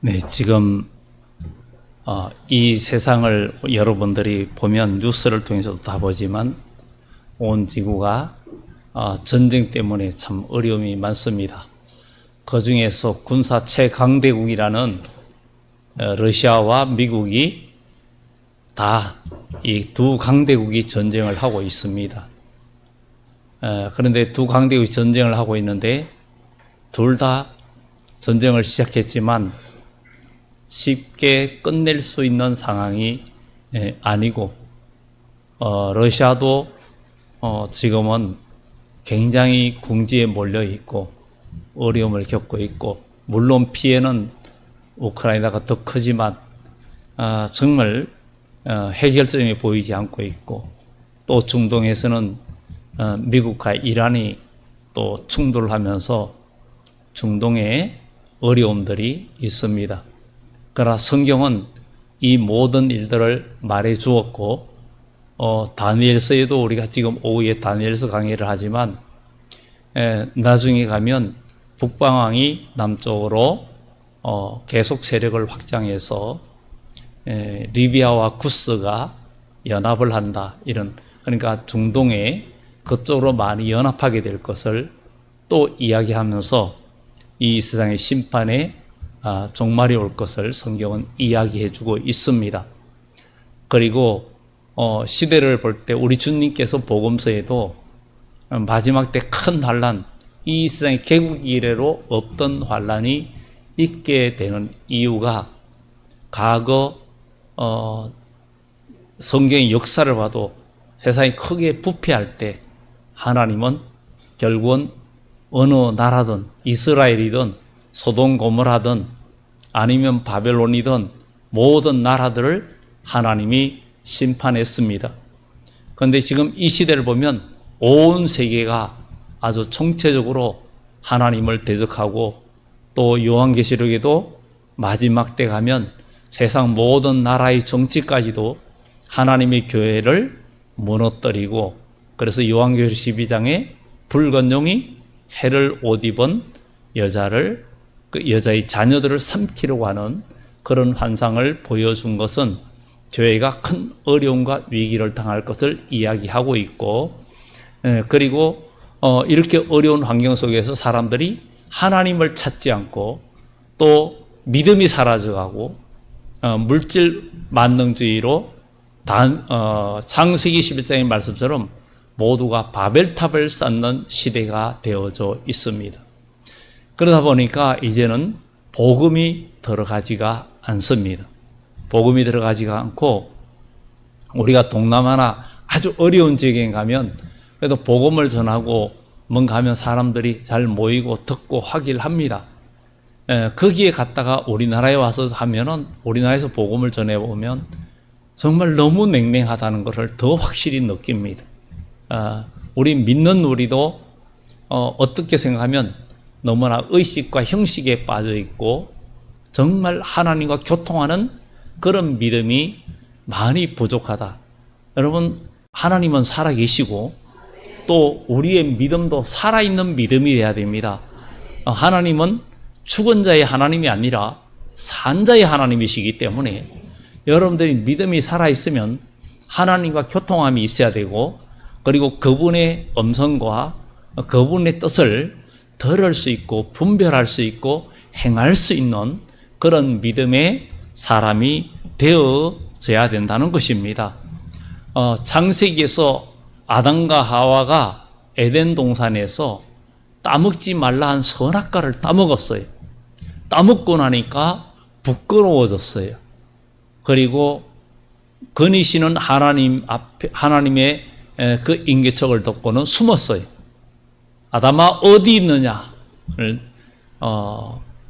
네, 지금 이 세상을 여러분들이 보면 뉴스를 통해서도 다 보지만 온 지구가 전쟁 때문에 참 어려움이 많습니다. 그 중에서 군사 최강대국이라는 러시아와 미국이 다 이 두 강대국이 전쟁을 하고 있습니다. 그런데 두 강대국이 전쟁을 하고 있는데 둘 다 전쟁을 시작했지만 쉽게 끝낼 수 있는 상황이 아니고 러시아도 지금은 굉장히 궁지에 몰려 있고 어려움을 겪고 있고, 물론 피해는 우크라이나가 더 크지만 정말 해결점이 보이지 않고 있고, 또 중동에서는 미국과 이란이 또 충돌하면서 중동에 어려움들이 있습니다. 그러나 성경은 이 모든 일들을 말해 주었고, 다니엘서에도 우리가 지금 오후에 다니엘서 강의를 하지만 나중에 가면 북방왕이 남쪽으로 계속 세력을 확장해서 리비아와 구스가 연합을 한다, 이런, 그러니까 중동에 그쪽으로 많이 연합하게 될 것을 또 이야기하면서 이 세상의 심판에 종말이 올 것을 성경은 이야기해주고 있습니다. 그리고 시대를 볼 때 우리 주님께서 복음서에도 마지막 때 큰 환난, 이 세상의 개국 이래로 없던 환난이 있게 되는 이유가, 과거 성경의 역사를 봐도 세상이 크게 부패할 때 하나님은 결국은 어느 나라든 이스라엘이든 소돔 고모라든 아니면 바벨론이든 모든 나라들을 하나님이 심판했습니다. 그런데 지금 이 시대를 보면 온 세계가 아주 총체적으로 하나님을 대적하고, 또 요한계시록에도 마지막 때 가면 세상 모든 나라의 정치까지도 하나님의 교회를 무너뜨리고, 그래서 요한계시록 12장에 붉은 용이 해를 옷 입은 여자를, 그 여자의 자녀들을 삼키려고 하는 그런 환상을 보여준 것은 교회가 큰 어려움과 위기를 당할 것을 이야기하고 있고, 그리고 이렇게 어려운 환경 속에서 사람들이 하나님을 찾지 않고 또 믿음이 사라져가고 물질 만능주의로 창세기 11장의 말씀처럼 모두가 바벨탑을 쌓는 시대가 되어져 있습니다. 그러다 보니까 이제는 복음이 들어가지가 않습니다. 복음이 들어가지가 않고, 우리가 동남아나 아주 어려운 지역에 가면 그래도 복음을 전하고 뭔가 하면 사람들이 잘 모이고 듣고 하길 합니다. 거기에 갔다가 우리나라에 와서 하면은, 우리나라에서 복음을 전해보면 정말 너무 냉랭하다는 것을 더 확실히 느낍니다. 우리 믿는 우리도 어떻게 생각하면 너무나 의식과 형식에 빠져 있고 정말 하나님과 교통하는 그런 믿음이 많이 부족하다. 여러분, 하나님은 살아계시고 또 우리의 믿음도 살아있는 믿음이 돼야 됩니다. 하나님은 죽은 자의 하나님이 아니라 산 자의 하나님이시기 때문에 여러분들이 믿음이 살아있으면 하나님과 교통함이 있어야 되고, 그리고 그분의 음성과 그분의 뜻을 들을 수 있고 분별할 수 있고 행할 수 있는 그런 믿음의 사람이 되어져야 된다는 것입니다. 창세기에서 아담과 하와가 에덴 동산에서 따먹지 말라 한 선악과를 따먹었어요. 따먹고 나니까 부끄러워졌어요. 그리고 거니시는 하나님 앞에, 하나님의 그 인개척을 듣고는 숨었어요. 아담아 어디 있느냐를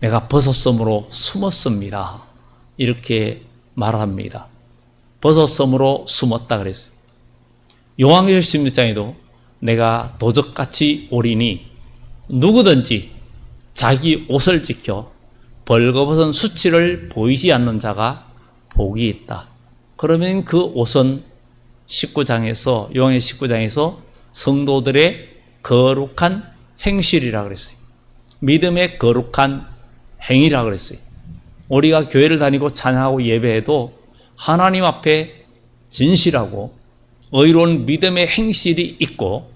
내가 버섯섬으로 숨었습니다, 이렇게 말합니다. 버섯섬으로 숨었다 그랬어요. 요한계시록 16장에도 내가 도적같이 오리니 누구든지 자기 옷을 지켜 벌거벗은 수치를 보이지 않는 자가 복이 있다. 그러면 그 옷은 19장에서, 요한계시록 19장에서 성도들의 거룩한 행실이라 그랬어요. 믿음의 거룩한 행위라 그랬어요. 우리가 교회를 다니고 찬양하고 예배해도 하나님 앞에 진실하고 의로운 믿음의 행실이 있고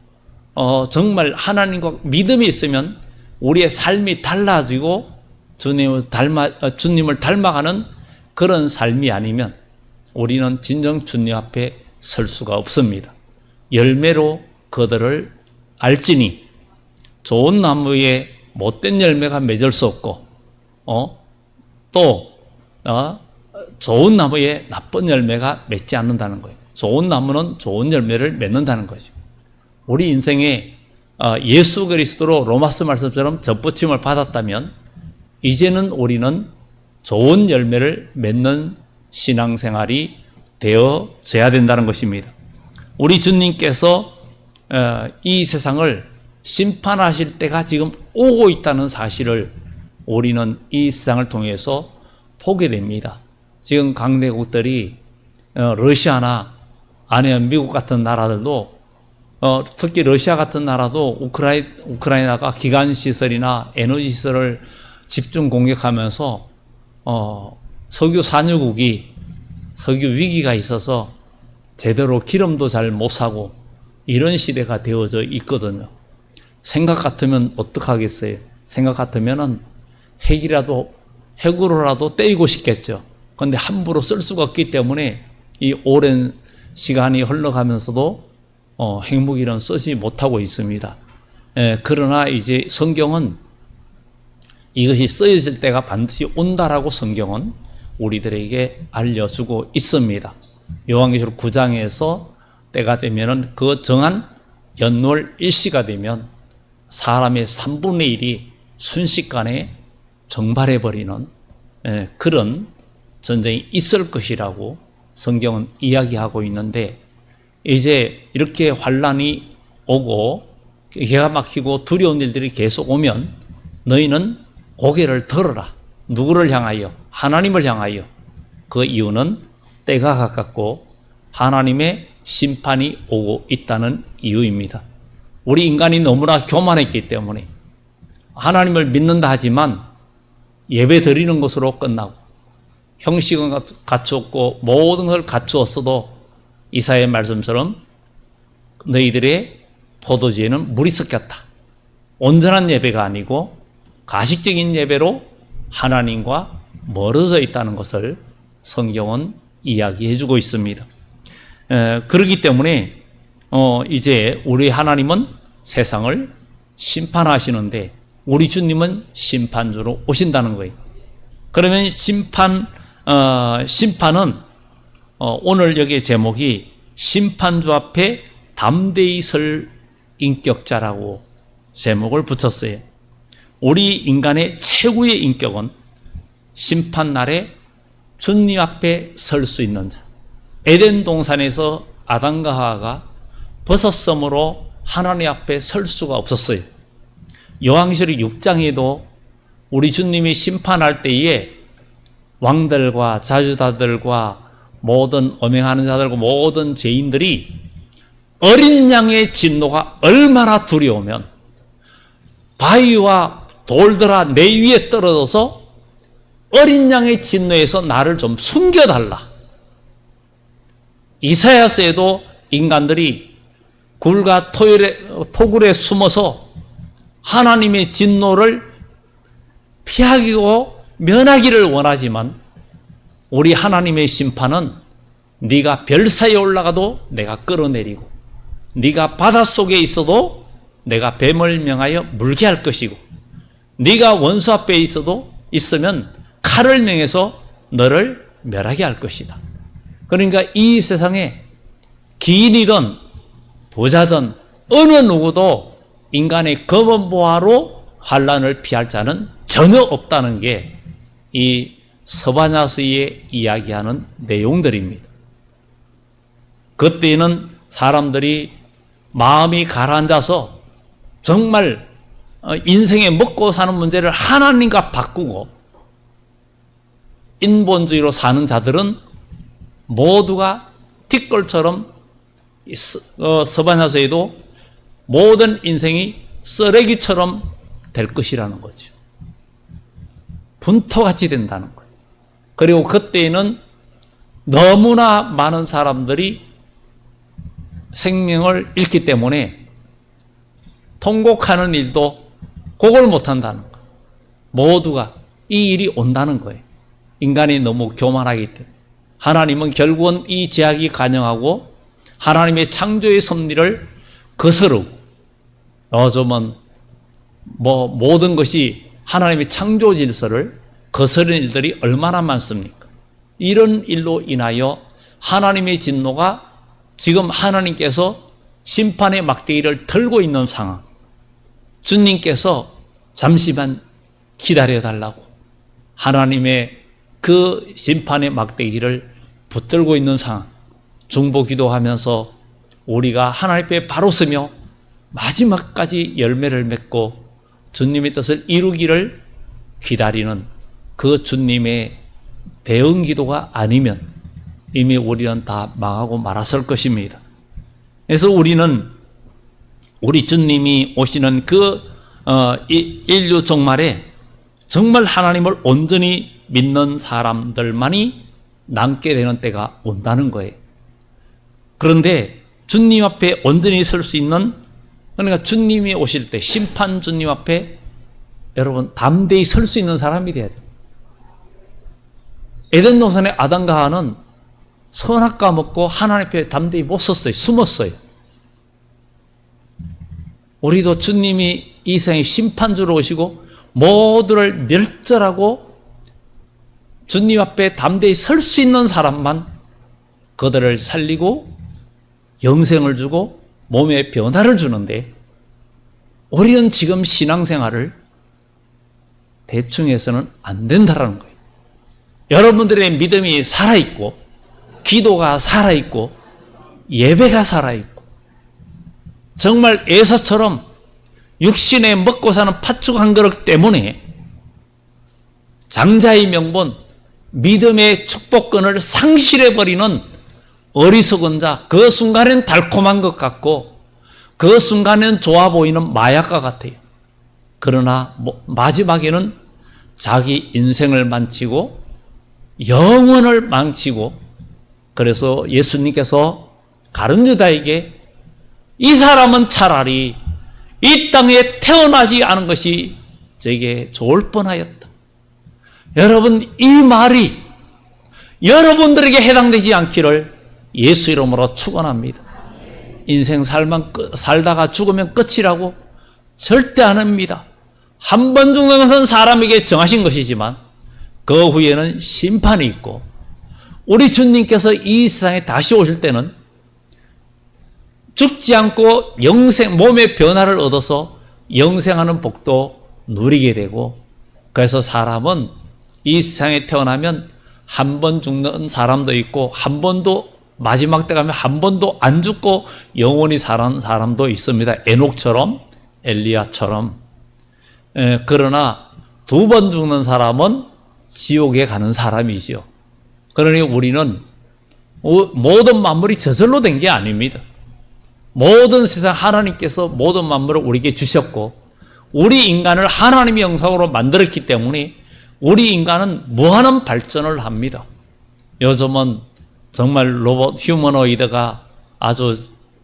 정말 하나님과 믿음이 있으면 우리의 삶이 달라지고 주님을 닮아가는 그런 삶이 아니면 우리는 진정 주님 앞에 설 수가 없습니다. 열매로 그들을 알지니 좋은 나무에 못된 열매가 맺을 수 없고 좋은 나무에 나쁜 열매가 맺지 않는다는 거예요. 좋은 나무는 좋은 열매를 맺는다는 거죠. 우리 인생에 예수 그리스도로 로마서 말씀처럼 접붙임을 받았다면 이제는 우리는 좋은 열매를 맺는 신앙생활이 되어져야 된다는 것입니다. 우리 주님께서 이 세상을 심판하실 때가 지금 오고 있다는 사실을 우리는 이 세상을 통해서 보게 됩니다. 지금 강대국들이 러시아나 아니면 미국 같은 나라들도 특히 러시아 같은 나라도 우크라이나가 기관시설이나 에너지시설을 집중 공격하면서 석유 산유국이 석유 위기가 있어서 제대로 기름도 잘 못 사고 이런 시대가 되어져 있거든요. 생각 같으면 어떡하겠어요? 생각 같으면은 핵으로라도 떼이고 싶겠죠. 그런데 함부로 쓸 수가 없기 때문에 이 오랜 시간이 흘러가면서도 핵무기는 쓰지 못하고 있습니다. 그러나 이제 성경은 이것이 쓰여질 때가 반드시 온다라고 성경은 우리들에게 알려주고 있습니다. 요한계시록 9장에서 때가 되면은 그 정한 연월 일시가 되면 사람의 3분의 1이 순식간에 정발해버리는 그런 전쟁이 있을 것이라고 성경은 이야기하고 있는데 이제 이렇게 환란이 오고 기가 막히고 두려운 일들이 계속 오면 너희는 고개를 들어라. 누구를 향하여? 하나님을 향하여. 그 이유는 때가 가깝고 하나님의 심판이 오고 있다는 이유입니다. 우리 인간이 너무나 교만했기 때문에 하나님을 믿는다 하지만 예배 드리는 것으로 끝나고 형식은 갖추었고 모든 걸 갖추었어도 이사야의 말씀처럼 너희들의 포도주에는 물이 섞였다. 온전한 예배가 아니고 가식적인 예배로 하나님과 멀어져 있다는 것을 성경은 이야기해 주고 있습니다. 그렇기 때문에 이제 우리 하나님은 세상을 심판하시는데 우리 주님은 심판주로 오신다는 거예요. 그러면 심판은 오늘 여기의 제목이 심판주 앞에 담대히 설 인격자라고 제목을 붙였어요. 우리 인간의 최고의 인격은 심판날에 주님 앞에 설 수 있는 자. 에덴 동산에서 아담과 하와가 버섯섬으로 하나님 앞에 설 수가 없었어요. 요한계시록 6장에도 우리 주님이 심판할 때에 왕들과 자주자들과 모든 엄행하는 자들과 모든 죄인들이 어린 양의 진노가 얼마나 두려우면 바위와 돌들아 내 위에 떨어져서 어린 양의 진노에서 나를 좀 숨겨달라. 이사야서에도 인간들이 굴과 토굴에 숨어서 하나님의 진노를 피하고 면하기를 원하지만 우리 하나님의 심판은 네가 별 사이에 올라가도 내가 끌어내리고 네가 바닷속에 있어도 내가 뱀을 명하여 물게 할 것이고 네가 원수 앞에 있으면 칼을 명해서 너를 멸하게 할 것이다. 그러니까 이 세상에 기인이든 부자든 어느 누구도 인간의 검은 보화로 환난을 피할 자는 전혀 없다는 게 이 서바냐서에 이야기하는 내용들입니다. 그때는 사람들이 마음이 가라앉아서 정말 인생에 먹고 사는 문제를 하나님과 바꾸고 인본주의로 사는 자들은 모두가 티끌처럼 서바냐서에도 모든 인생이 쓰레기처럼 될 것이라는 거죠. 분토같이 된다는 거예요. 그리고 그때에는 너무나 많은 사람들이 생명을 잃기 때문에 통곡하는 일도 그걸 못한다는 거예요. 모두가 이 일이 온다는 거예요. 인간이 너무 교만하기 때문에. 하나님은 결국은 이 제약이 가능하고 하나님의 창조의 섭리를 거스르고, 요즘은 모든 것이 하나님의 창조 질서를 거스르는 일들이 얼마나 많습니까? 이런 일로 인하여 하나님의 진노가 지금 하나님께서 심판의 막대기를 들고 있는 상황, 주님께서 잠시만 기다려달라고 하나님의 그 심판의 막대기를 붙들고 있는 상황, 중보 기도하면서 우리가 하나님 앞에 바로 서며 마지막까지 열매를 맺고 주님의 뜻을 이루기를 기다리는 그 주님의 대응 기도가 아니면 이미 우리는 다 망하고 말았을 것입니다. 그래서 우리는 우리 주님이 오시는 그 인류 종말에 정말 하나님을 온전히 믿는 사람들만이 남게 되는 때가 온다는 거예요. 그런데 주님 앞에 온전히 설 수 있는, 그러니까 주님이 오실 때 심판 주님 앞에 여러분 담대히 설 수 있는 사람이 돼야 돼요. 에덴 동산의 아담과 하와는 선악과 먹고 하나님 앞에 담대히 못 섰어요. 숨었어요. 우리도 주님이 이 세상의 심판주로 오시고 모두를 멸절하고 주님 앞에 담대히 설 수 있는 사람만 그들을 살리고 영생을 주고 몸에 변화를 주는데, 우리는 지금 신앙생활을 대충 해서는 안 된다는 거예요. 여러분들의 믿음이 살아있고 기도가 살아있고 예배가 살아있고 정말 에서처럼 육신에 먹고 사는 팥죽 한 그릇 때문에 장자의 명분, 믿음의 축복권을 상실해버리는 어리석은 자, 그 순간엔 달콤한 것 같고 그 순간엔 좋아 보이는 마약과 같아요. 그러나 마지막에는 자기 인생을 망치고 영혼을 망치고, 그래서 예수님께서 가룟 유다에게 이 사람은 차라리 이 땅에 태어나지 않은 것이 저에게 좋을 뻔하였다. 여러분, 이 말이 여러분들에게 해당되지 않기를 예수 이름으로 축원합니다. 인생 살다가 죽으면 끝이라고 절대 안 합니다. 한 번 죽는 것은 사람에게 정하신 것이지만 그 후에는 심판이 있고, 우리 주님께서 이 세상에 다시 오실 때는 죽지 않고 영생, 몸의 변화를 얻어서 영생하는 복도 누리게 되고, 그래서 사람은 이 세상에 태어나면 한 번 죽는 사람도 있고 한 번도 마지막 때 가면 한 번도 안 죽고 영원히 사는 사람도 있습니다. 에녹처럼, 엘리야처럼. 그러나 두 번 죽는 사람은 지옥에 가는 사람이지요. 그러니 우리는 모든 만물이 저절로 된 게 아닙니다. 모든 세상 하나님께서 모든 만물을 우리에게 주셨고 우리 인간을 하나님의 형상으로 만들었기 때문에 우리 인간은 무한한 발전을 합니다. 요즘은 정말 로봇, 휴머노이드가 아주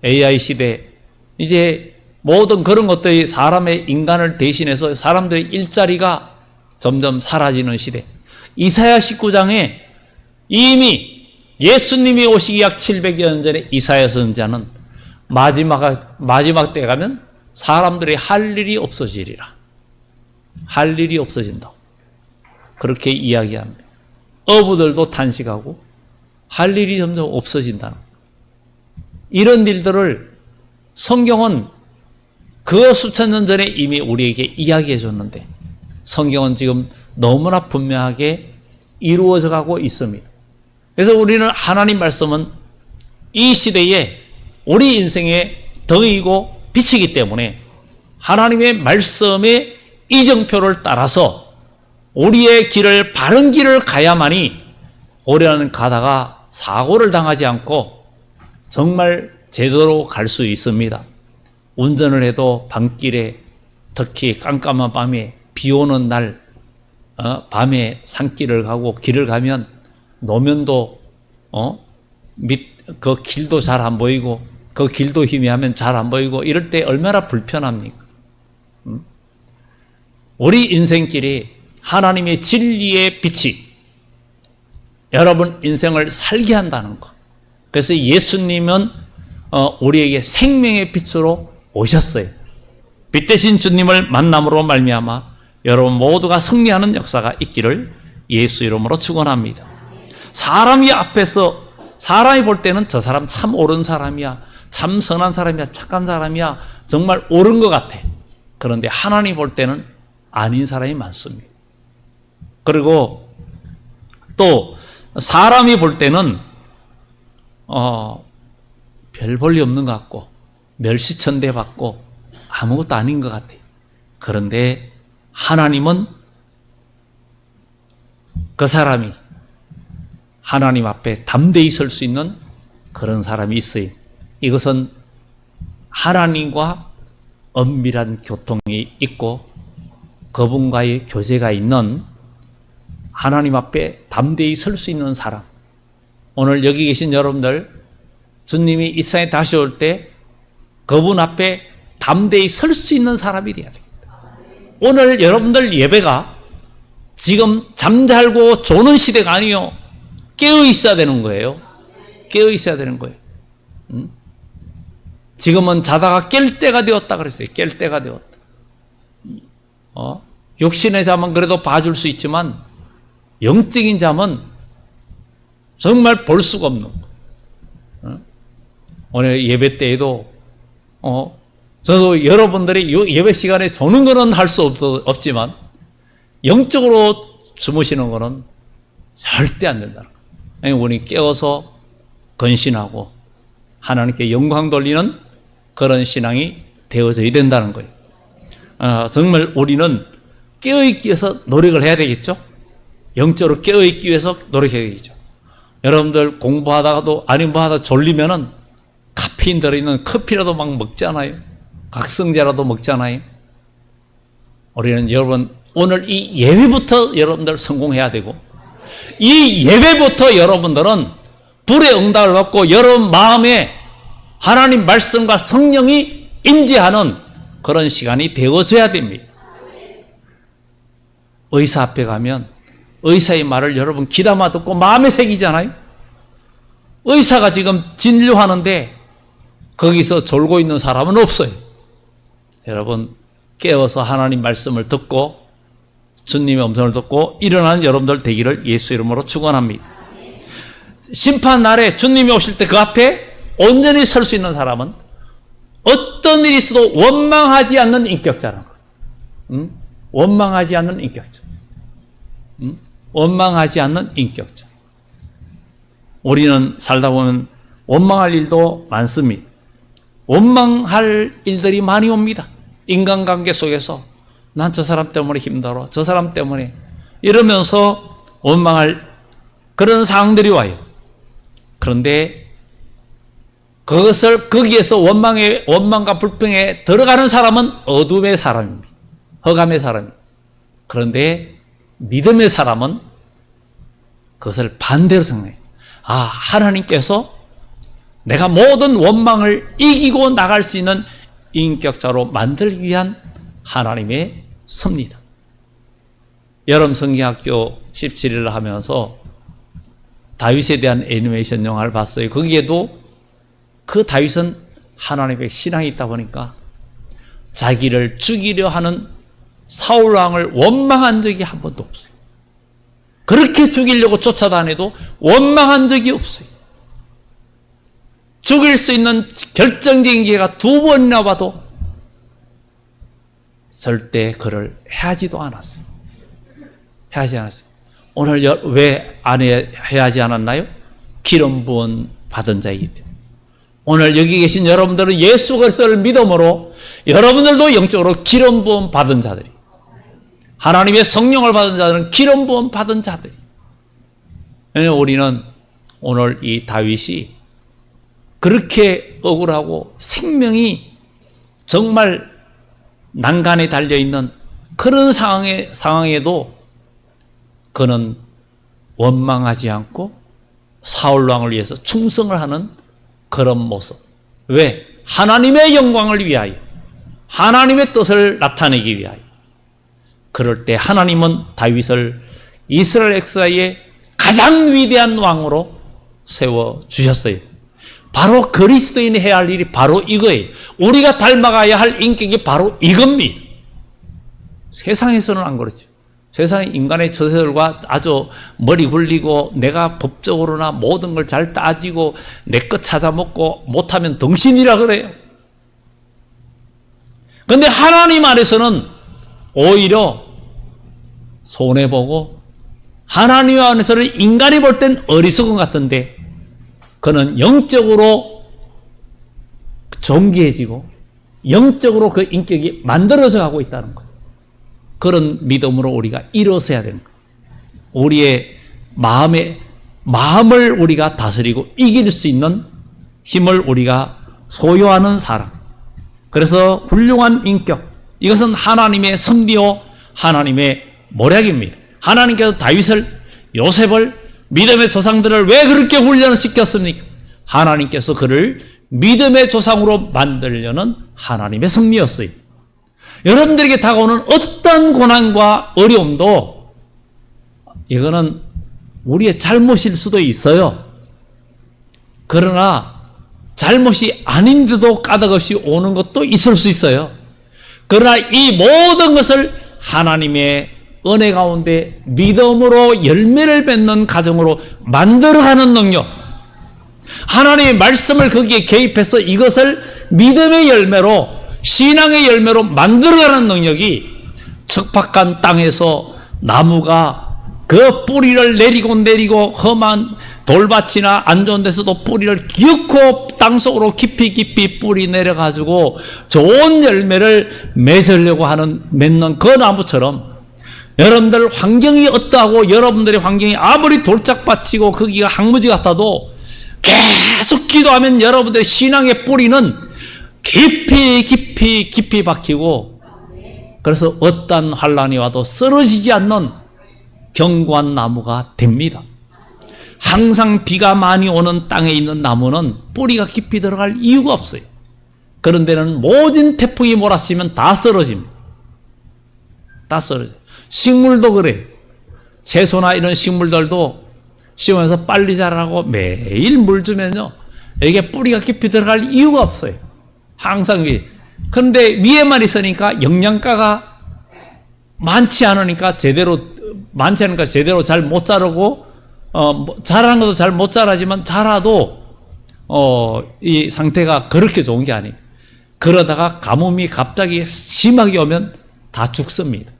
AI 시대, 이제 모든 그런 것들이 사람의 인간을 대신해서 사람들의 일자리가 점점 사라지는 시대. 이사야 19장에 이미 예수님이 오시기 약 700여 년 전에 이사야 선지자는 마지막 때에 가면 사람들이 할 일이 없어지리라. 할 일이 없어진다고. 그렇게 이야기합니다. 어부들도 탄식하고 할 일이 점점 없어진다는 거예요. 이런 일들을 성경은 그 수천 년 전에 이미 우리에게 이야기해 줬는데 성경은 지금 너무나 분명하게 이루어져 가고 있습니다. 그래서 우리는 하나님 말씀은 이 시대에 우리 인생의 덕이고 빛이기 때문에 하나님의 말씀의 이정표를 따라서 우리의 길을, 바른 길을 가야만이 오래는 가다가 사고를 당하지 않고 정말 제대로 갈 수 있습니다. 운전을 해도 밤길에, 특히 깜깜한 밤에 비 오는 날 밤에 산길을 가고 길을 가면 노면도 그 길도 잘 안 보이고 그 길도 희미하면 잘 안 보이고 이럴 때 얼마나 불편합니까? 우리 인생길이 하나님의 진리의 빛이 여러분 인생을 살게 한다는 것. 그래서 예수님은 우리에게 생명의 빛으로 오셨어요. 빛 대신 주님을 만남으로 말미암아 여러분 모두가 승리하는 역사가 있기를 예수 이름으로 축원합니다. 사람이 앞에서 사람이 볼 때는 저 사람 참 옳은 사람이야, 참 선한 사람이야, 착한 사람이야, 정말 옳은 것 같아. 그런데 하나님 볼 때는 아닌 사람이 많습니다. 그리고 또 사람이 볼 때는 별 볼 일 없는 것 같고 멸시천대 받고 아무것도 아닌 것 같아요. 그런데 하나님은 그 사람이 하나님 앞에 담대히 설 수 있는 그런 사람이 있어요. 이것은 하나님과 엄밀한 교통이 있고 그분과의 교제가 있는 하나님 앞에 담대히 설 수 있는 사람. 오늘 여기 계신 여러분들, 주님이 이 세상에 다시 올 때 그분 앞에 담대히 설 수 있는 사람이 되어야 됩니다. 오늘 여러분들 예배가 지금 잠잘고 조는 시대가 아니요, 깨어 있어야 되는 거예요. 깨어 있어야 되는 거예요. 지금은 자다가 깰 때가 되었다 그랬어요. 깰 때가 되었다. 육신의 잠은 그래도 봐줄 수 있지만 영적인 잠은 정말 볼 수가 없는 거예요. 오늘 예배 때에도 저도 여러분들이 예배 시간에 조는 거는 할 수 없지만 영적으로 주무시는 거는 절대 안 된다는 거예요. 우리 깨어서 건신하고 하나님께 영광 돌리는 그런 신앙이 되어져야 된다는 거예요. 정말 우리는 깨어있기 위해서 노력을 해야 되겠죠? 영적으로 깨어있기 위해서 노력해야 되겠죠? 여러분들 공부하다가도 아니면 하다 졸리면은 카페인 들어있는 커피라도 막 먹잖아요. 각성제라도 먹잖아요. 우리는 여러분 오늘 이 예배부터 여러분들 성공해야 되고 이 예배부터 여러분들은 불의 응답을 받고 여러분 마음에 하나님 말씀과 성령이 임재하는 그런 시간이 되어져야 됩니다. 의사 앞에 가면 의사의 말을 여러분 귀담아 듣고 마음에 새기잖아요. 의사가 지금 진료하는데 거기서 졸고 있는 사람은 없어요. 여러분 깨어서 하나님 말씀을 듣고 주님의 음성을 듣고 일어나는 여러분들 되기를 예수 이름으로 축원합니다. 심판 날에 주님이 오실 때 그 앞에 온전히 설 수 있는 사람은 어떤 일이 있어도 원망하지 않는 인격자라는 거예요. 원망하지 않는 인격자. 원망하지 않는 인격자. 우리는 살다 보면 원망할 일도 많습니다. 원망할 일들이 많이 옵니다. 인간관계 속에서 난 저 사람 때문에 힘들어, 저 사람 때문에 이러면서 원망할 그런 상황들이 와요. 그런데 그것을 거기에서 원망과 불평에 들어가는 사람은 어둠의 사람입니다. 허감의 사람입니다. 그런데 믿음의 사람은 그것을 반대로 생각해요. 하나님께서 내가 모든 원망을 이기고 나갈 수 있는 인격자로 만들기 위한 하나님의 섭니다. 여름 성경학교 17일을 하면서 다윗에 대한 애니메이션 영화를 봤어요. 거기에도 그 다윗은 하나님의 신앙이 있다 보니까 자기를 죽이려 하는 사울 왕을 원망한 적이 한 번도 없어요. 그렇게 죽이려고 쫓아다녀도 원망한 적이 없어요. 죽일 수 있는 결정적인 기회가 2번이나 봐도 절대 그를 해하지도 않았어요. 해하지 않았어요. 오늘 왜 해하지 않았나요? 기름 부은 받은 자이기 때문에. 오늘 여기 계신 여러분들은 예수 그리스도를 믿음으로 여러분들도 영적으로 기름 부은 받은 자들이, 하나님의 성령을 받은 자들은 기름 부은 받은 자들이. 우리는 오늘 이 다윗이 그렇게 억울하고 생명이 정말 난간에 달려있는 그런 상황에도 그는 원망하지 않고 사울 왕을 위해서 충성을 하는 그런 모습. 왜? 하나님의 영광을 위하여, 하나님의 뜻을 나타내기 위하여. 그럴 때 하나님은 다윗을 이스라엘 역사의 가장 위대한 왕으로 세워주셨어요. 바로 그리스도인이 해야 할 일이 바로 이거예요. 우리가 닮아가야 할 인격이 바로 이겁니다. 세상에서는 안 그렇죠. 세상에 인간의 처세들과 아주 머리 굴리고 내가 법적으로나 모든 걸 잘 따지고 내 것 찾아먹고 못하면 덩신이라 그래요. 그런데 하나님 안에서는 오히려 손해보고, 하나님 안에서는 인간이 볼 땐 어리석은 것 같은데 그는 영적으로 존귀해지고 영적으로 그 인격이 만들어져 가고 있다는 거예요. 그런 믿음으로 우리가 일어서야 되는 거예요. 우리의 마음을 우리가 다스리고 이길 수 있는 힘을 우리가 소유하는 사람. 그래서 훌륭한 인격, 이것은 하나님의 섭리요 하나님의 모략입니다. 하나님께서 다윗을, 요셉을, 믿음의 조상들을 왜 그렇게 훈련시켰습니까? 하나님께서 그를 믿음의 조상으로 만들려는 하나님의 섭리였어요. 여러분들에게 다가오는 어떤 고난과 어려움도 이거는 우리의 잘못일 수도 있어요. 그러나 잘못이 아닌데도 까닭없이 오는 것도 있을 수 있어요. 그러나 이 모든 것을 하나님의 은혜 가운데 믿음으로 열매를 맺는 가정으로 만들어가는 능력, 하나님의 말씀을 거기에 개입해서 이것을 믿음의 열매로, 신앙의 열매로 만들어가는 능력이 척박한 땅에서 나무가 그 뿌리를 내리고 험한 돌밭이나 안 좋은 데서도 뿌리를 기어코 땅속으로 깊이 뿌리 내려가지고 좋은 열매를 맺으려고 맺는 그 나무처럼, 여러분들 환경이 어떠하고 여러분들의 환경이 아무리 돌짝밭이고 거기가 항무지 같아도 계속 기도하면 여러분들의 신앙의 뿌리는 깊이 박히고, 그래서 어떤 환란이 와도 쓰러지지 않는 견고한 나무가 됩니다. 항상 비가 많이 오는 땅에 있는 나무는 뿌리가 깊이 들어갈 이유가 없어요. 그런 데는 모든 태풍이 몰아치면 다 쓰러집니다. 다 쓰러져요. 식물도 그래요. 채소나 이런 식물들도 심어서 빨리 자라고 매일 물 주면요, 이게 뿌리가 깊이 들어갈 이유가 없어요. 항상 위에. 그런데 위에만 있으니까 영양가가 많지 않으니까 제대로 잘 못 자라고, 자라는 것도 잘 못 자라지만 자라도 이 상태가 그렇게 좋은 게 아니에요. 그러다가 가뭄이 갑자기 심하게 오면 다 죽습니다.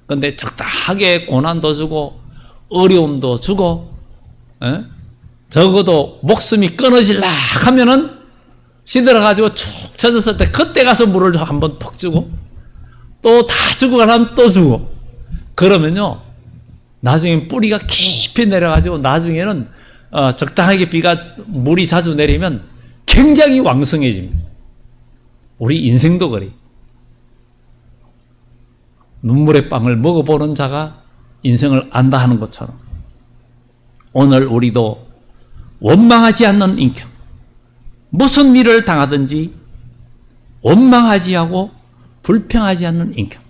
그런데 적당하게 고난도 주고 어려움도 주고, 적어도 목숨이 끊어질라 하면은 시들어가지고 축 처졌을 때 그때 가서 물을 한번 푹 주고, 또 다 죽어가면 또 주고, 그러면요 나중에 뿌리가 깊이 내려가지고 나중에는 적당하게 물이 자주 내리면 굉장히 왕성해집니다. 우리 인생도 그래. 눈물의 빵을 먹어보는 자가 인생을 안다 하는 것처럼 오늘 우리도 원망하지 않는 인격, 무슨 일을 당하든지 원망하지 하고 불평하지 않는 인격,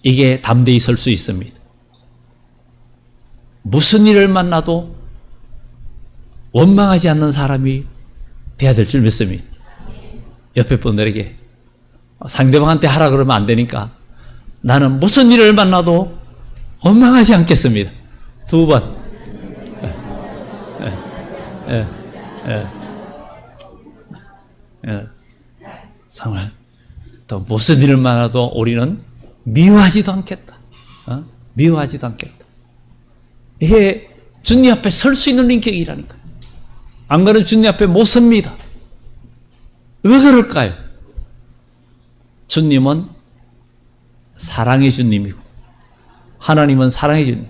이게 담대히 설 수 있습니다. 무슨 일을 만나도 원망하지 않는 사람이 돼야 될 줄 믿습니다. 옆에 분들에게 상대방한테 하라 그러면 안 되니까 나는 무슨 일을 만나도 원망하지 않겠습니다. 2번. 정말 또 무슨 일을 만나도 우리는 미워하지도 않겠다. 미워하지도 않겠다. 이게 주님 앞에 설 수 있는 인격이라니까요. 안 그러면 주님 앞에 못 섭니다. 왜 그럴까요? 주님은 사랑의 주님이고 하나님은 사랑의 주님.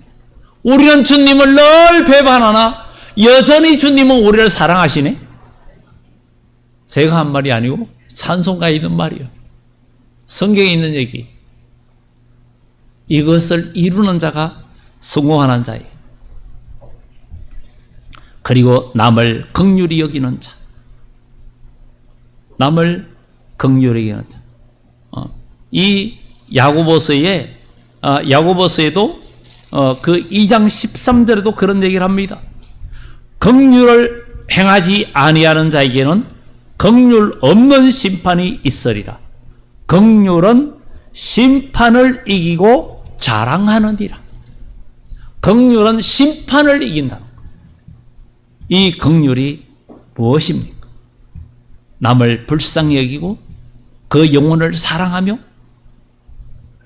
우리는 주님을 늘 배반하나 여전히 주님은 우리를 사랑하시네. 제가 한 말이 아니고 찬송가에 있는 말이에요. 성경에 있는 얘기. 이것을 이루는 자가 성공하는 자예요. 그리고 남을 긍휼히 여기는 자. 남을 긍휼히 여기는 자. 이 야고보서에도 그 2장 13절에도 그런 얘기를 합니다. 긍휼을 행하지 아니하는 자에게는 긍휼 없는 심판이 있으리라. 긍휼은 심판을 이기고 자랑하느니라. 긍휼은 심판을 이긴다. 이 긍휼이 무엇입니까? 남을 불쌍히 여기고 그 영혼을 사랑하며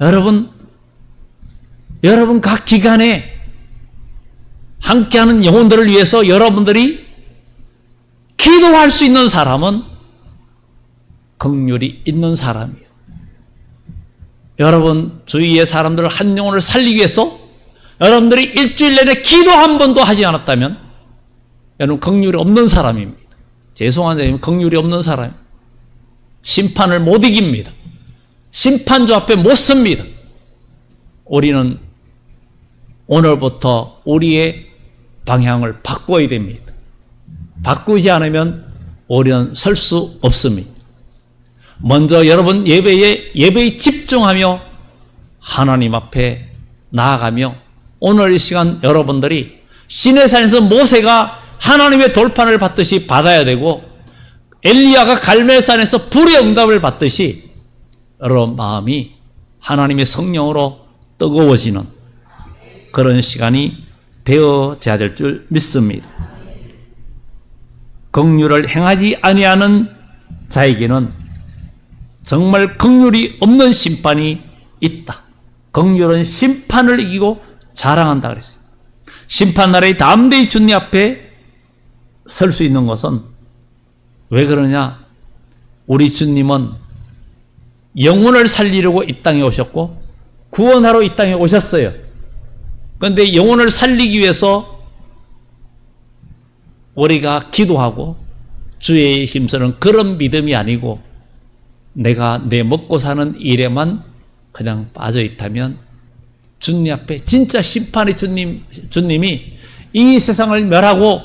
여러분 각 기간에 함께하는 영혼들을 위해서 여러분들이 기도할 수 있는 사람은 긍휼이 있는 사람이에요. 여러분 주위의 사람들 한 영혼을 살리기 위해서 여러분들이 일주일 내내 기도 한 번도 하지 않았다면 여러분 긍휼이 없는 사람입니다. 죄송한데 긍휼이 없는 사람, 심판을 못 이깁니다. 심판주 앞에 못 섭니다. 우리는 오늘부터 우리의 방향을 바꿔야 됩니다. 바꾸지 않으면 우리는 설 수 없습니다. 먼저 여러분 예배에 집중하며 하나님 앞에 나아가며 오늘 이 시간 여러분들이 시내산에서 모세가 하나님의 돌판을 받듯이 받아야 되고 엘리야가 갈멜산에서 불의 응답을 받듯이 여러분 마음이 하나님의 성령으로 뜨거워지는 그런 시간이 되어져야 될 줄 믿습니다. 긍휼을 행하지 아니하는 자에게는 정말 긍휼이 없는 심판이 있다. 긍휼은 심판을 이기고 자랑한다 그랬어요. 심판날의 담대히 주님 앞에 설 수 있는 것은 왜 그러냐? 우리 주님은 영혼을 살리려고 이 땅에 오셨고 구원하러 이 땅에 오셨어요. 그런데 영혼을 살리기 위해서 우리가 기도하고 주의 힘쓰는 그런 믿음이 아니고 내가 내 먹고 사는 일에만 그냥 빠져 있다면 주님 앞에 진짜 심판의 주님이 이 세상을 멸하고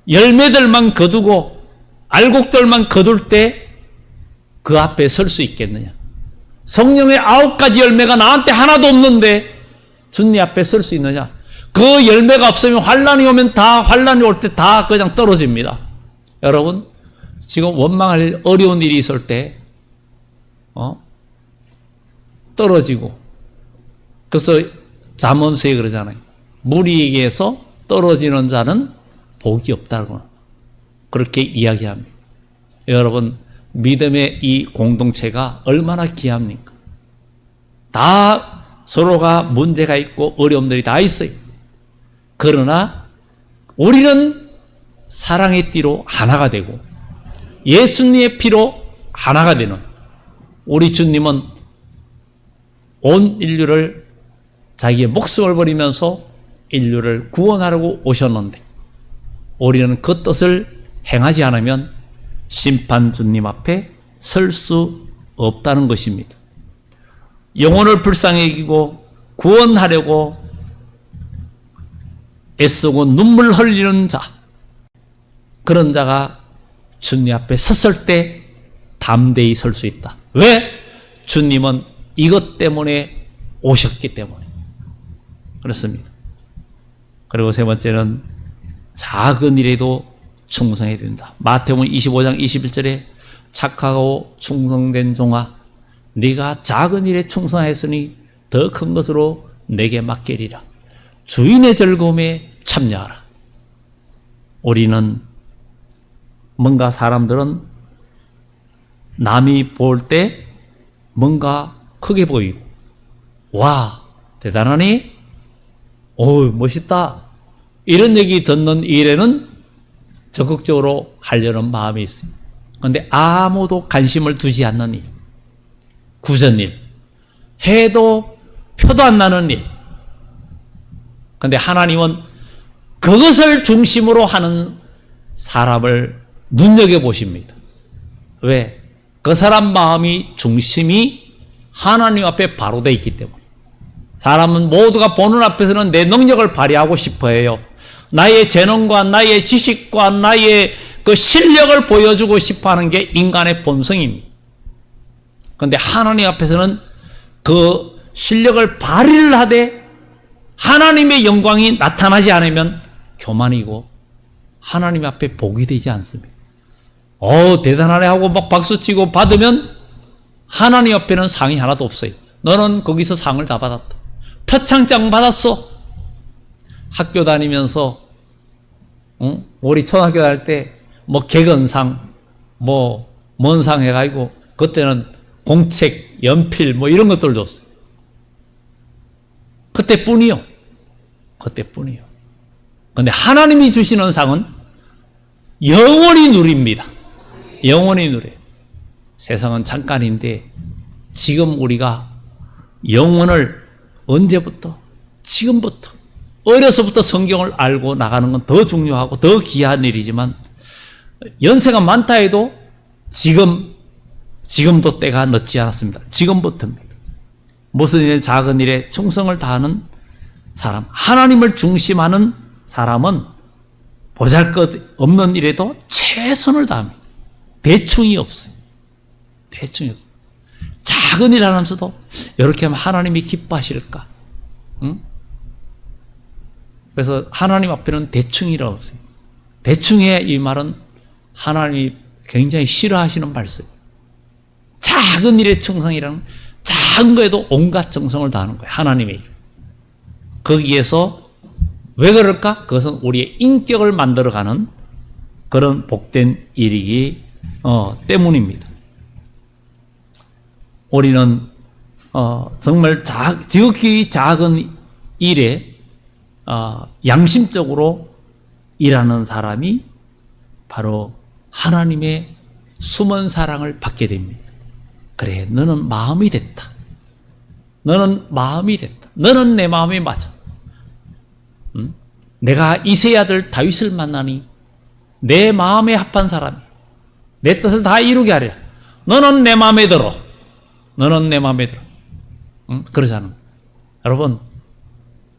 열매들만 거두고 알곡들만 거둘 때 그 앞에 설 수 있겠느냐? 성령의 9가지 열매가 나한테 하나도 없는데 주님 앞에 설 수 있느냐? 그 열매가 없으면 환란이 오면 환란이 올 때 다 그냥 떨어집니다. 여러분 지금 원망할 어려운 일이 있을 때 떨어지고 그래서 잠언서에 그러잖아요. 무리에게서 떨어지는 자는 복이 없다고 그렇게 이야기합니다. 여러분 믿음의 이 공동체가 얼마나 귀합니까? 다 서로가 문제가 있고 어려움들이 다 있어요. 그러나 우리는 사랑의 띠로 하나가 되고 예수님의 피로 하나가 되는 우리 주님은 온 인류를 자기의 목숨을 버리면서 인류를 구원하려고 오셨는데 우리는 그 뜻을 행하지 않으면 심판 주님 앞에 설 수 없다는 것입니다. 영혼을 불쌍히 여기고 구원하려고 애쓰고 눈물 흘리는 자, 그런 자가 주님 앞에 섰을 때 담대히 설 수 있다. 왜? 주님은 이것 때문에 오셨기 때문에 그렇습니다. 그리고 세 번째는 작은 일에도 충성해야 된다. 마태복음 25장 21절에 착하고 충성된 종아 네가 작은 일에 충성하였으니 더 큰 것으로 내게 맡기리라. 주인의 즐거움에 참여하라. 우리는 뭔가 사람들은 남이 볼 때 뭔가 크게 보이고 와 대단하니? 오 멋있다. 이런 얘기 듣는 일에는 적극적으로 하려는 마음이 있어요. 그런데 아무도 관심을 두지 않는 일, 굳은 일, 해도 표도 안 나는 일. 그런데 하나님은 그것을 중심으로 하는 사람을 눈여겨보십니다. 왜? 그 사람 마음이 중심이 하나님 앞에 바로 되어 있기 때문에. 사람은 모두가 보는 앞에서는 내 능력을 발휘하고 싶어 해요. 나의 재능과 나의 지식과 나의 그 실력을 보여주고 싶어 하는 게 인간의 본성입니다. 그런데 하나님 앞에서는 그 실력을 발휘를 하되 하나님의 영광이 나타나지 않으면 교만이고 하나님 앞에 복이 되지 않습니다. 대단하네 하고 막 박수치고 받으면 하나님 앞에는 상이 하나도 없어요. 너는 거기서 상을 다 받았다. 표창장 받았어. 학교 다니면서 우리 초등학교 다닐 때 뭐 개건상 뭐 뭔 상 해가지고 그때는 공책, 연필 뭐 이런 것들 줬어요. 그때뿐이요. 그때뿐이요. 그런데 하나님이 주시는 상은 영원히 누립니다. 영원히 누려요. 세상은 잠깐인데 지금 우리가 영혼을 언제부터? 지금부터. 어려서부터 성경을 알고 나가는 건 더 중요하고 더 귀한 일이지만 연세가 많다 해도 지금도 때가 늦지 않았습니다. 지금부터입니다. 무슨 일, 작은 일에 충성을 다하는 사람, 하나님을 중심하는 사람은 보잘것없는 일에도 최선을 다합니다. 대충이 없어요. 대충이 없어요. 작은 일 하면서도 이렇게 하면 하나님이 기뻐하실까? 응? 그래서 하나님 앞에는 대충이라고 했어요. 대충의 이 말은 하나님이 굉장히 싫어하시는 말씀. 작은 일에 충성이라는 작은 거에도 온갖 정성을 다하는 거예요. 하나님의 일. 거기에서 왜 그럴까? 그것은 우리의 인격을 만들어가는 그런 복된 일이기 때문입니다. 우리는 정말 지극히 작은 일에 양심적으로 일하는 사람이 바로 하나님의 숨은 사랑을 받게 됩니다. 그래, 너는 마음이 됐다. 너는 마음이 됐다. 너는 내 마음에 맞아. 내가 이새의 아들 다윗을 만나니 내 마음에 합한 사람이 내 뜻을 다 이루게 하리라. 너는 내 마음에 들어. 너는 내 마음에 들어. 그러잖아. 여러분,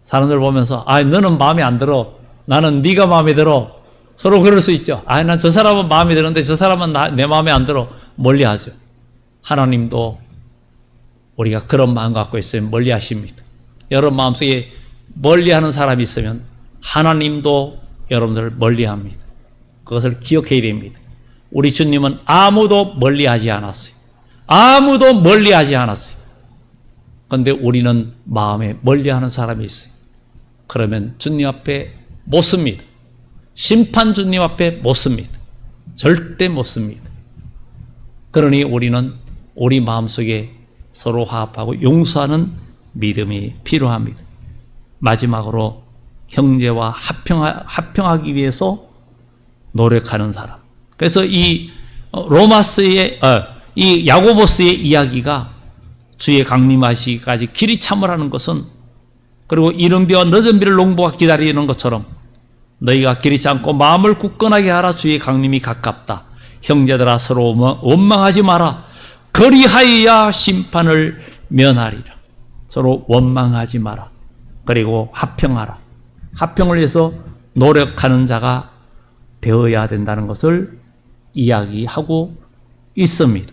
사람들 보면서 너는 마음에 안 들어. 나는 네가 마음에 들어. 서로 그럴 수 있죠. 난 저 사람은 마음에 드는데 저 사람은 내 마음에 안 들어. 멀리하죠. 하나님도 우리가 그런 마음 갖고 있으면 멀리하십니다. 여러분 마음속에 멀리하는 사람이 있으면 하나님도 여러분들을 멀리합니다. 그것을 기억해야 됩니다. 우리 주님은 아무도 멀리하지 않았어요. 아무도 멀리하지 않았어요. 그런데 우리는 마음에 멀리하는 사람이 있어요. 그러면 주님 앞에 못 씁니다. 심판 주님 앞에 못 씁니다. 절대 못 씁니다. 그러니 우리는 우리 마음속에 서로 화합하고 용서하는 믿음이 필요합니다. 마지막으로 형제와 합평하기 위해서 노력하는 사람. 그래서 이 이 야고보스의 이야기가 주의 강림하시기까지 길이 참으라는 것은, 그리고 이른 비와 늦은 비를 농부가 기다리는 것처럼 너희가 길이 참고 마음을 굳건하게 하라. 주의 강림이 가깝다. 형제들아 서로 원망하지 마라. 그리하여야 심판을 면하리라. 서로 원망하지 마라. 그리고 합평하라. 합평을 위해서 노력하는 자가 되어야 된다는 것을 이야기하고 있습니다.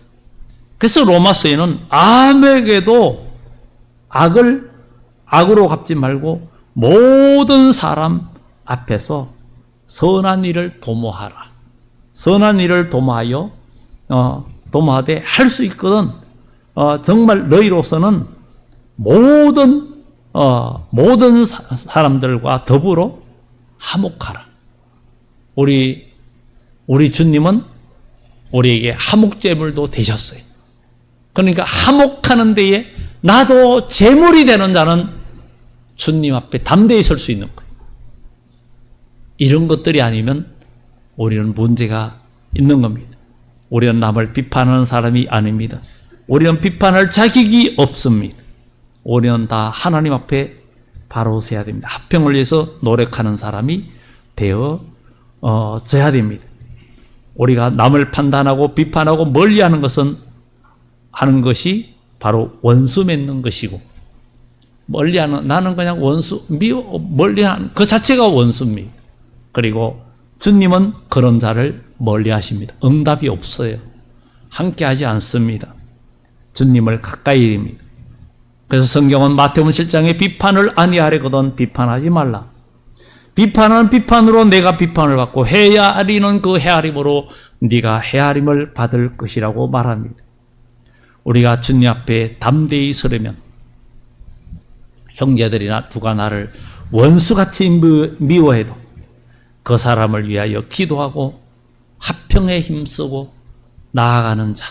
그래서 로마서에는 아무에게도 악으로 갚지 말고 모든 사람 앞에서 선한 일을 도모하라. 선한 일을 도모하여 도모하되 할 수 있거든. 정말 너희로서는 모든 사람들과 더불어 화목하라. 우리 주님은 우리에게 화목제물도 되셨어요. 그러니까 화목하는 데에 나도 제물이 되는 자는 주님 앞에 담대히 설 수 있는 거예요. 이런 것들이 아니면 우리는 문제가 있는 겁니다. 우리는 남을 비판하는 사람이 아닙니다. 우리는 비판할 자격이 없습니다. 우리는 다 하나님 앞에 바로 서야 됩니다. 합평을 위해서 노력하는 사람이 되어져야 됩니다. 우리가 남을 판단하고 비판하고 멀리하는 것이 바로 원수 맺는 것이고, 멀리하는, 나는 그냥 원수, 멀리하는 그 자체가 원수입니다. 그리고 주님은 그런 자를 멀리하십니다. 응답이 없어요. 함께하지 않습니다. 주님을 가까이 이릅니다. 그래서 성경은 마태복음 7장에 비판을 아니하려거든 비판하지 말라. 비판은 비판으로 내가 비판을 받고 헤아리는 그 헤아림으로 네가 헤아림을 받을 것이라고 말합니다. 우리가 주님 앞에 담대히 서려면 형제들이나 누가 나를 원수같이 미워해도 그 사람을 위하여 기도하고 화평에 힘쓰고 나아가는 자,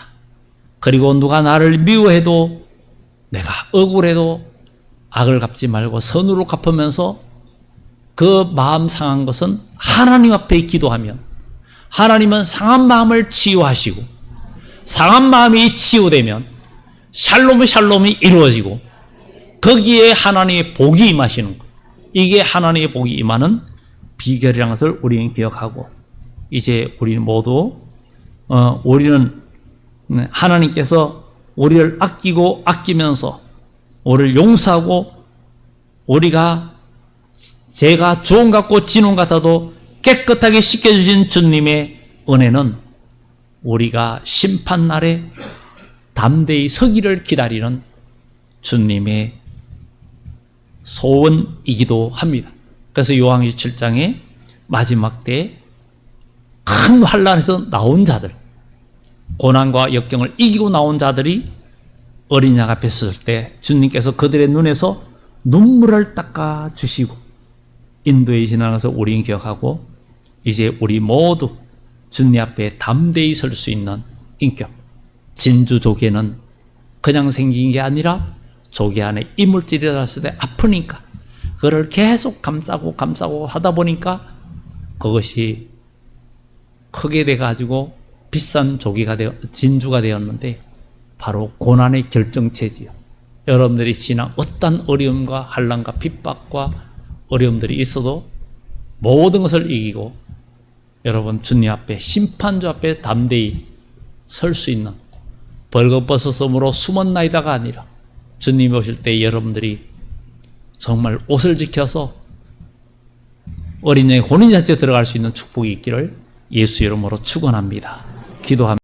그리고 누가 나를 미워해도 내가 억울해도 악을 갚지 말고 선으로 갚으면서 그 마음 상한 것은 하나님 앞에 기도하면 하나님은 상한 마음을 치유하시고 상한 마음이 치유되면 샬롬이 이루어지고 거기에 하나님의 복이 임하시는 것. 이게 하나님의 복이 임하는 비결이라는 것을 우리는 기억하고 이제 우리는 모두 우리는 하나님께서 우리를 아끼고 아끼면서 우리를 용서하고 우리가 죄가 주홍 같고 진홍 같아도 깨끗하게 씻겨주신 주님의 은혜는 우리가 심판날에 담대히 서기를 기다리는 주님의 소원이기도 합니다. 그래서 요한계시록 7장에 마지막 때 큰 환난에서 나온 자들, 고난과 역경을 이기고 나온 자들이 어린 양 앞에 섰을 때 주님께서 그들의 눈에서 눈물을 닦아주시고 인도해 지나는 것을 우리는 기억하고 이제 우리 모두 주님 앞에 담대히 설 수 있는 인격, 진주조개는 그냥 생긴 게 아니라 조개 안에 이물질이 들어갔을 때 아프니까 그걸 계속 감싸고 하다 보니까 그것이 크게 돼가지고 비싼 조개가 진주가 되었는데 바로 고난의 결정체지요. 여러분들이 지난 어떤 어려움과 환난과 핍박과 어려움들이 있어도 모든 것을 이기고 여러분 주님 앞에 심판주 앞에 담대히 설 수 있는 벌거벗었으므로 숨었나이다가 아니라 주님이 오실 때 여러분들이 정말 옷을 지켜서 어린 양의 혼인잔치에 들어갈 수 있는 축복이 있기를 예수 이름으로 축원합니다. 기도합니다.